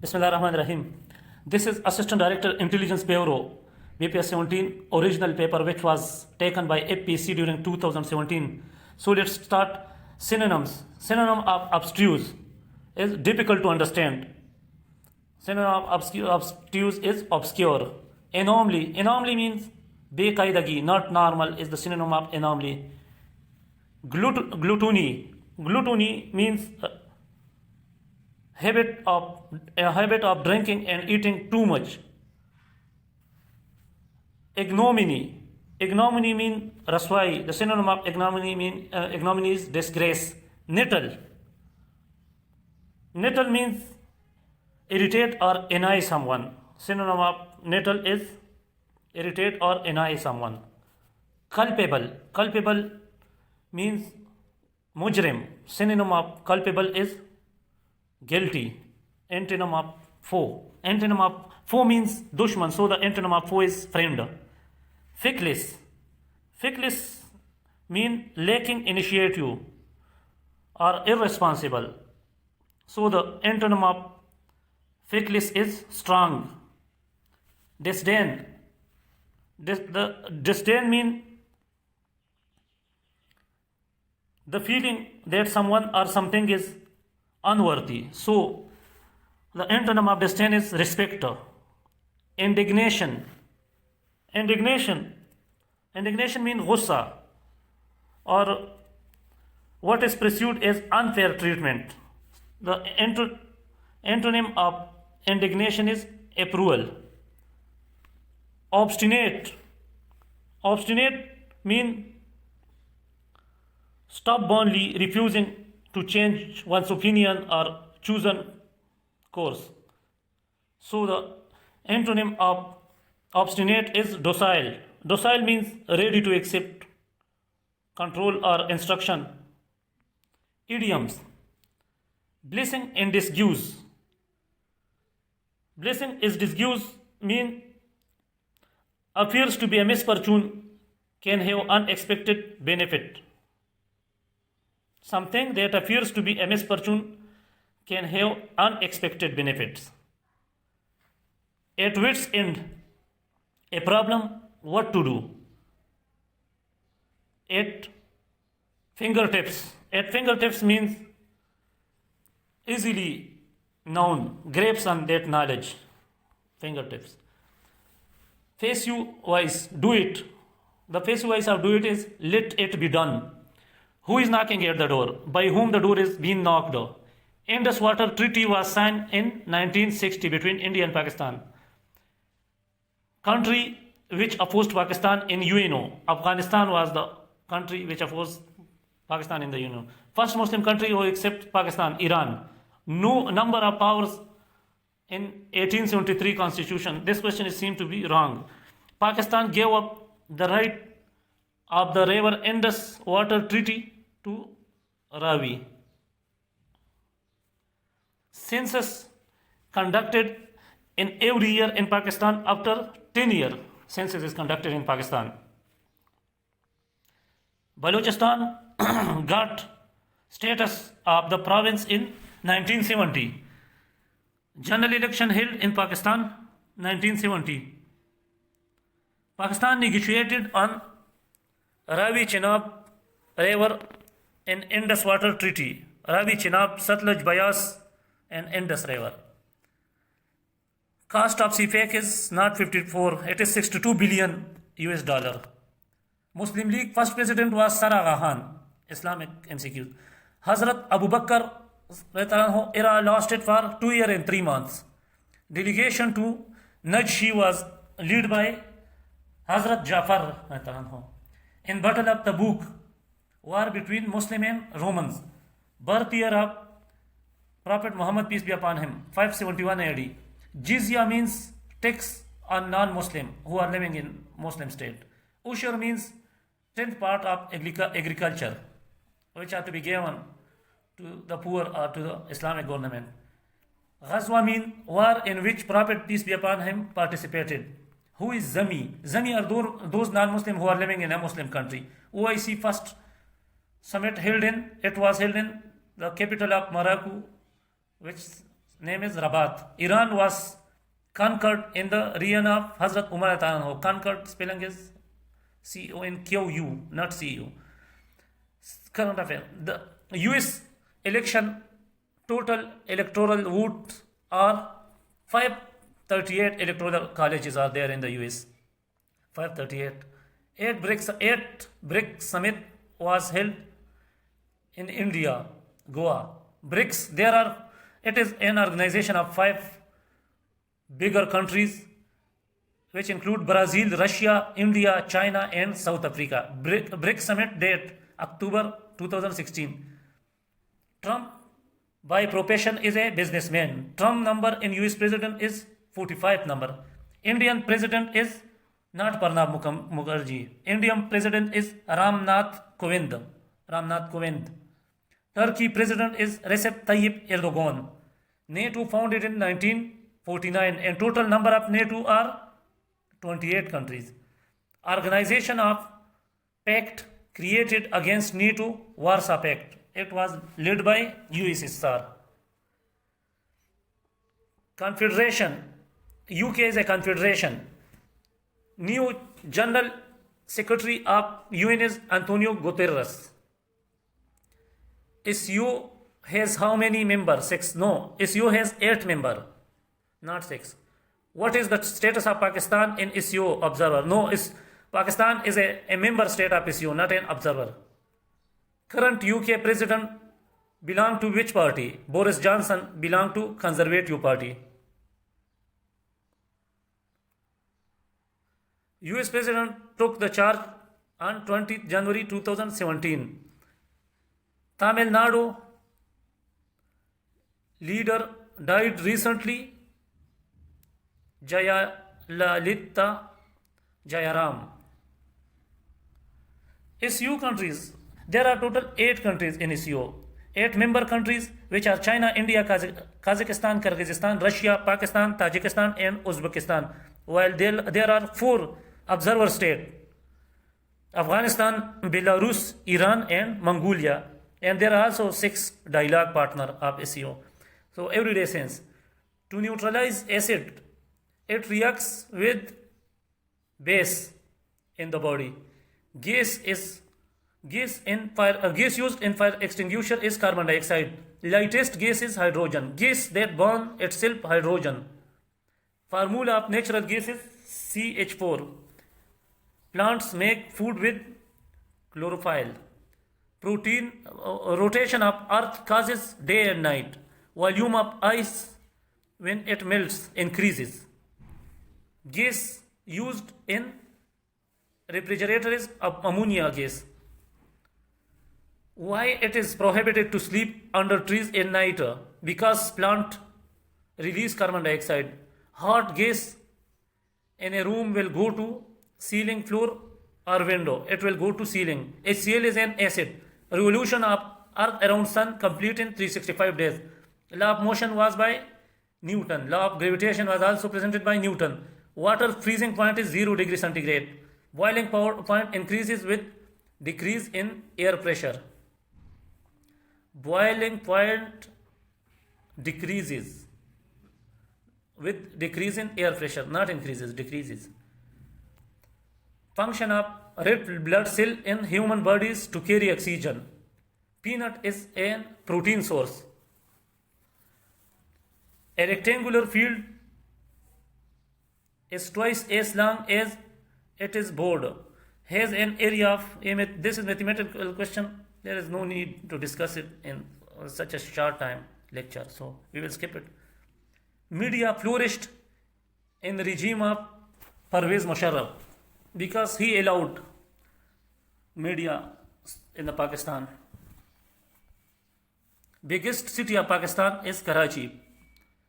Bismillahirrahmanirrahim. This is Assistant Director Intelligence Bureau, BPS 17, original paper which was taken by APC during 2017. So let's start synonyms. Synonym of obtuse is difficult to understand. Synonym of obtuse is obscure. Anomaly. Anomaly means bekaidagi, not normal, is the synonym of anomaly. Gluttony. Gluttony means a habit of drinking and eating too much. Ignominy. Ignominy means raswai. The synonym of ignominy is disgrace. Nettle. Nettle means irritate or annoy someone. Synonym of nettle is irritate or annoy someone. Culpable. Culpable means mujrim. Synonym of culpable is guilty. Antonym of foe. Antonym of foe means dushman, so the antonym of foe is friend. Feckless. Feckless mean lacking initiative or irresponsible, so the antonym of feckless is strong. Disdain. The disdain mean the feeling that someone or something is unworthy. So the antonym of disdain is respect. Indignation. Indignation means ghussa, or what is pursued as unfair treatment. The antonym of indignation is approval. Obstinate. Obstinate means stubbornly refusing to change one's opinion or chosen course. So the antonym of obstinate is docile. Docile means ready to accept control or instruction. Idioms. Blessing and disuse. Blessing is disuse mean appears to be a misfortune, can have unexpected benefit. Something that appears to be a misfortune can have unexpected benefits. At wit's end, a problem, what to do. At fingertips. At fingertips means easily known, grasp on that knowledge. Fingertips. Face you wise, do it. The face you wise of do it is let it be done. Who is knocking at the door? By whom the door is being knocked? Indus Water Treaty was signed in 1960 between India and Pakistan. Country which opposed Pakistan in UNO. Afghanistan was the country which opposed Pakistan in the UNO. First Muslim country who accept Pakistan, Iran. No number of powers in 1873 constitution. This question is seen to be wrong. Pakistan gave up the right of the river Indus Water Treaty to Ravi. Census conducted in every year in Pakistan. After 10 years, census is conducted in Pakistan. Balochistan got status of the province in 1970. General election held in Pakistan 1970. Pakistan negotiated on Ravi Chenab River in Indus Water Treaty. Ravi Chenab, Satluj, Bayas and Indus River. Cost of CFAC is not 54, it is 62 billion US dollar. Muslim League first president was Sarah Khan. Islamic MCQ. Hazrat Abu Bakr era lasted for 2 years and 3 months. Delegation to Najd was led by Hazrat Jafar. In Battle of Tabuk, war between Muslim and Romans. Birth year of Prophet Muhammad, peace be upon him, 571 AD. Jizya means tax on non-Muslim who are living in Muslim state. Ushur means 10th part of agriculture, which are to be given to the poor or to the Islamic government. Ghazwa means war in which Prophet, peace be upon him, participated. Who is Zami? Zami are those non-Muslim who are living in a Muslim country. OIC first summit held in the capital of Morocco, which name is Rabat. Iran was conquered in the reign of Hazrat Umar Anhu. Conquered spelling is CONQU, not CU. Current affair. The US election total electoral votes are 538 electoral colleges are there in the US. 538. 8 BRICS summit was held in India, Goa. BRICS, it is an organization of 5 bigger countries which include Brazil, Russia, India, China and South Africa. BRICS summit date October 2016. Trump by profession is a businessman. Trump number in US president is 45th number. Indian president is not Pranab Mukherjee. Indian president is Ramnath Kovind. Turkey president is Recep Tayyip Erdogan. NATO founded in 1949 and total number of NATO are 28 countries. Organization of Pact created against NATO, Warsaw Pact. It was led by USSR. Confederation. UK is a confederation. New General Secretary of UN is Antonio Guterres. SU has how many members? 6. No, SU has 8 members, not 6. What is the status of Pakistan in SU observer? No, Pakistan is a member state of SU, not an observer. Current UK president belong to which party? Boris Johnson belong to Conservative Party. US president took the charge on 20th January 2017. Tamil Nadu leader died recently. Jayalalitha Jayaram. SU countries. There are total 8 countries in SU. 8 member countries which are China, India, Kazakhstan, Kyrgyzstan, Russia, Pakistan, Tajikistan and Uzbekistan. While there are 4 observer states. Afghanistan, Belarus, Iran and Mongolia. And there are also 6 dialogue partners of SEO. So everyday sense. To neutralize acid, it reacts with base in the body. Gas used in fire extinguisher is carbon dioxide. Lightest gas is hydrogen. Gas that burn itself hydrogen. Formula of natural gas is CH4. Plants make food with chlorophyll. Rotation of earth causes day and night. Volume of ice when it melts increases. Gas used in refrigerator is ammonia gas. Why it is prohibited to sleep under trees at night? Because plant release carbon dioxide. Hot gas in a room will go to ceiling, floor or window. It will go to ceiling. HCl is an acid. Revolution of earth around sun complete in 365 days. Law of motion was by Newton. Law of gravitation was also presented by Newton. Water freezing point is 0 degree centigrade. Boiling point increases with decrease in air pressure. Boiling point decreases with decrease in air pressure, not increases, decreases. Function of red blood cell in human bodies to carry oxygen. Peanut is a protein source. A rectangular field is twice as long as it is broad. Has an area of this is mathematical question. There is no need to discuss it in such a short time lecture, so we will skip it. Media flourished in the regime of Parvez Musharraf because he allowed media in the Pakistan. Biggest city of Pakistan is Karachi.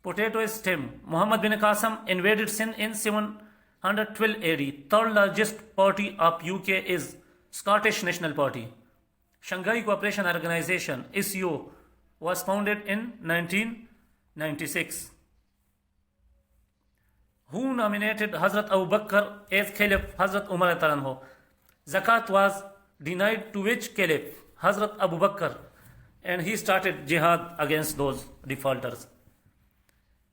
Potato is stem. Muhammad bin Qasim invaded Sindh in 712 AD. Third largest party of UK is Scottish National Party. Shanghai Cooperation Organization (SCO) was founded in 1996. Who nominated Hazrat Abu Bakr as Caliph? Hazrat Umar Anhu. Zakat was denied to which Caliph? Hazrat Abu Bakr, and he started jihad against those defaulters.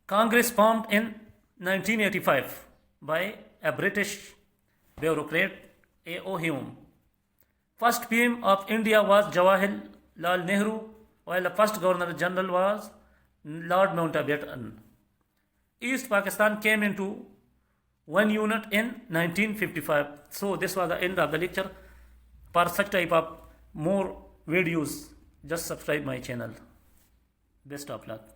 Congress formed in 1985 by a British bureaucrat, A.O. Hume. First PM of India was Jawaharlal Nehru, while the first Governor General was Lord Mountbatten. East Pakistan came into one unit in 1955. So this was the end of the lecture. For such type of more videos, just subscribe my channel. Best of luck.